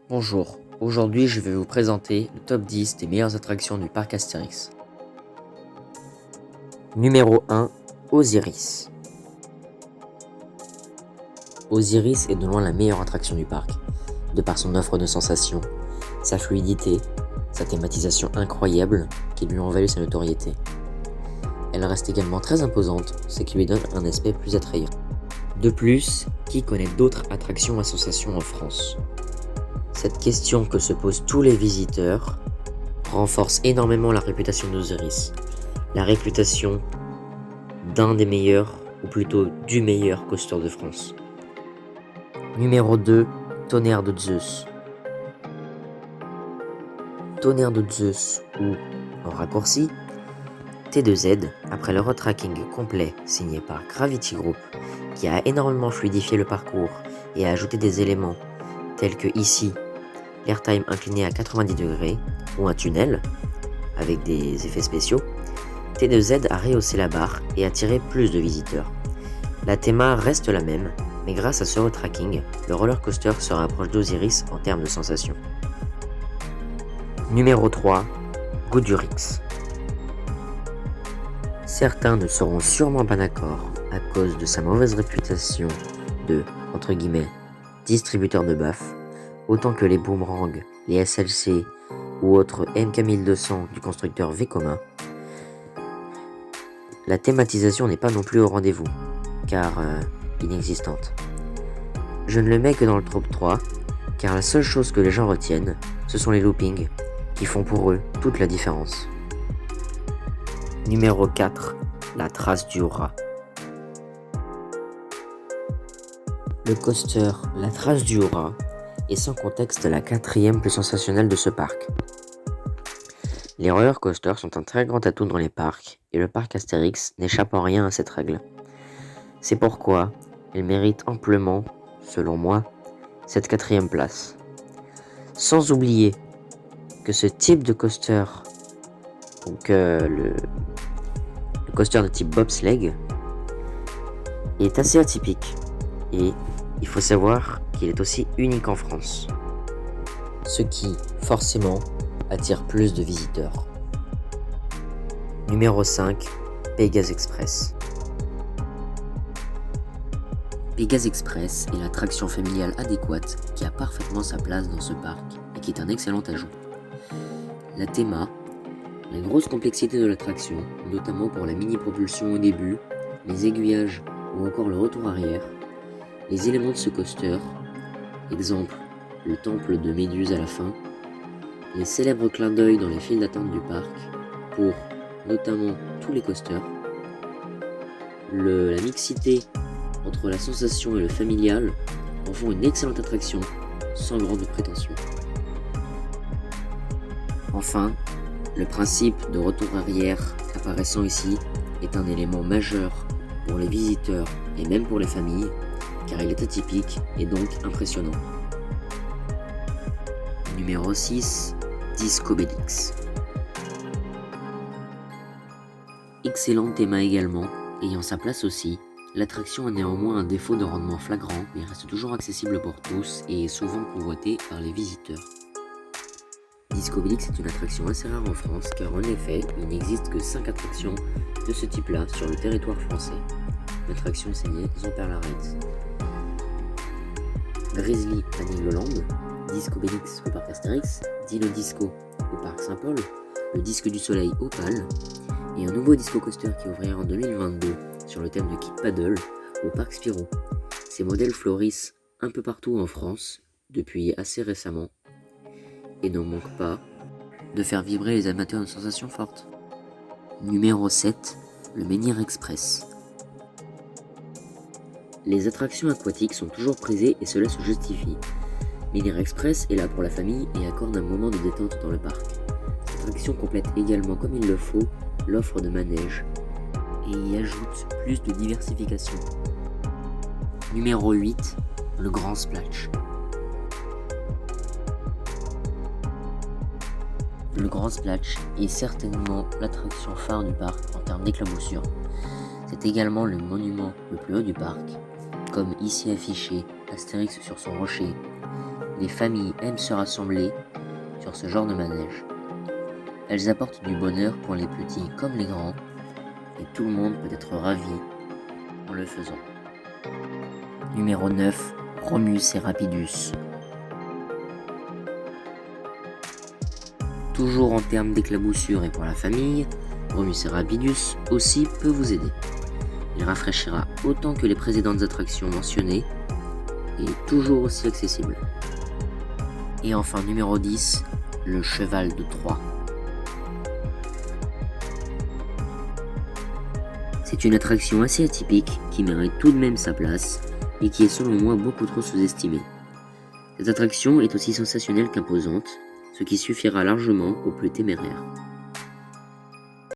Bonjour, aujourd'hui je vais vous présenter le top 10 des meilleures attractions du parc Astérix. Numéro 1, Osiris. Osiris est de loin la meilleure attraction du parc, de par son offre de sensations, sa fluidité, sa thématisation incroyable qui lui ont valu sa notoriété. Elle reste également très imposante, ce qui lui donne un aspect plus attrayant. De plus, qui connaît d'autres attractions à sensations en France ? Cette question que se posent tous les visiteurs renforce énormément la réputation d'Osiris, la réputation d'un des meilleurs, ou plutôt du meilleur coaster de France. Numéro 2, Tonnerre de Zeus. Tonnerre de Zeus, ou en raccourci, T2Z, après le retracking complet signé par Gravity Group, qui a énormément fluidifié le parcours et a ajouté des éléments tels que ici, l'airtime incliné à 90 degrés ou un tunnel avec des effets spéciaux, T2Z a rehaussé la barre et attiré plus de visiteurs. La théma reste la même, mais grâce à ce retracking, le roller coaster se rapproche d'Osiris en termes de sensations. Numéro 3, Goudurix. Certains ne seront sûrement pas d'accord à cause de sa mauvaise réputation de, entre guillemets, distributeur de baffes, autant que les boomerangs, les SLC ou autres MK1200 du constructeur Vekoma. La thématisation n'est pas non plus au rendez-vous, car inexistante. Je ne le mets que dans le top 3, car la seule chose que les gens retiennent, ce sont les loopings, qui font pour eux toute la différence. Numéro 4, la trace du rat. Le coaster La Trace du rat est sans contexte la quatrième plus sensationnelle de ce parc. Les roller coasters sont un très grand atout dans les parcs, et le parc Astérix n'échappe en rien à cette règle. C'est pourquoi elle mérite amplement, selon moi, cette quatrième place. Sans oublier que ce type de coaster, donc le coaster de type bobsleigh, est assez atypique, et il faut savoir qu'il est aussi unique en France, ce qui, forcément, attire plus de visiteurs. Numéro 5, Pégase Express. Pégase Express est l'attraction familiale adéquate qui a parfaitement sa place dans ce parc et qui est un excellent ajout. La théma, la grosse complexité de l'attraction, notamment pour la mini-propulsion au début, les aiguillages ou encore le retour arrière, les éléments de ce coaster, exemple le temple de Méduse à la fin, les célèbres clins d'œil dans les files d'attente du parc, pour notamment tous les coasters, la mixité entre la sensation et le familial en font une excellente attraction, sans grande prétention. Enfin, le principe de retour arrière apparaissant ici est un élément majeur pour les visiteurs et même pour les familles, car il est atypique et donc impressionnant. Numéro 6, Discobélix. Excellent théma également, ayant sa place aussi, l'attraction a néanmoins un défaut de rendement flagrant, mais reste toujours accessible pour tous et est souvent convoitée par les visiteurs. Discobélix est une attraction assez rare en France, car en effet, il n'existe que 5 attractions de ce type-là sur le territoire français. L'attraction signée Zamperla-Rides. Grizzly à Nigloland, Discobélix au parc Astérix, Dino Disco au parc Saint-Paul, le Disque du Soleil Opale, et un nouveau disco coaster qui ouvrira en 2022 sur le thème de Kid Paddle au parc Spirou. Ces modèles fleurissent un peu partout en France depuis assez récemment et ne manquent pas de faire vibrer les amateurs de sensations fortes. Numéro 7, le Menhir Express. Les attractions aquatiques sont toujours prisées et cela se justifie. Menhir Express est là pour la famille et accorde un moment de détente dans le parc. Cette attraction complète également comme il le faut l'offre de manège et y ajoute plus de diversification. Numéro 8, le Grand Splash. Le Grand Splash est certainement l'attraction phare du parc en termes d'éclaboussure. C'est également le monument le plus haut du parc, comme ici affiché Astérix sur son rocher, Les familles aiment se rassembler sur ce genre de manège. Elles apportent du bonheur pour les petits comme les grands, et tout le monde peut être ravi en le faisant. Numéro 9. Romus et Rapidus. Toujours en termes d'éclaboussure et pour la famille, Romus et Rapidus aussi peut vous aider. Il rafraîchira autant que les précédentes attractions mentionnées et est toujours aussi accessible. Et enfin numéro 10, le cheval de Troie. C'est une attraction assez atypique qui mérite tout de même sa place et qui est selon moi beaucoup trop sous-estimée. Cette attraction est aussi sensationnelle qu'imposante, ce qui suffira largement aux plus téméraires.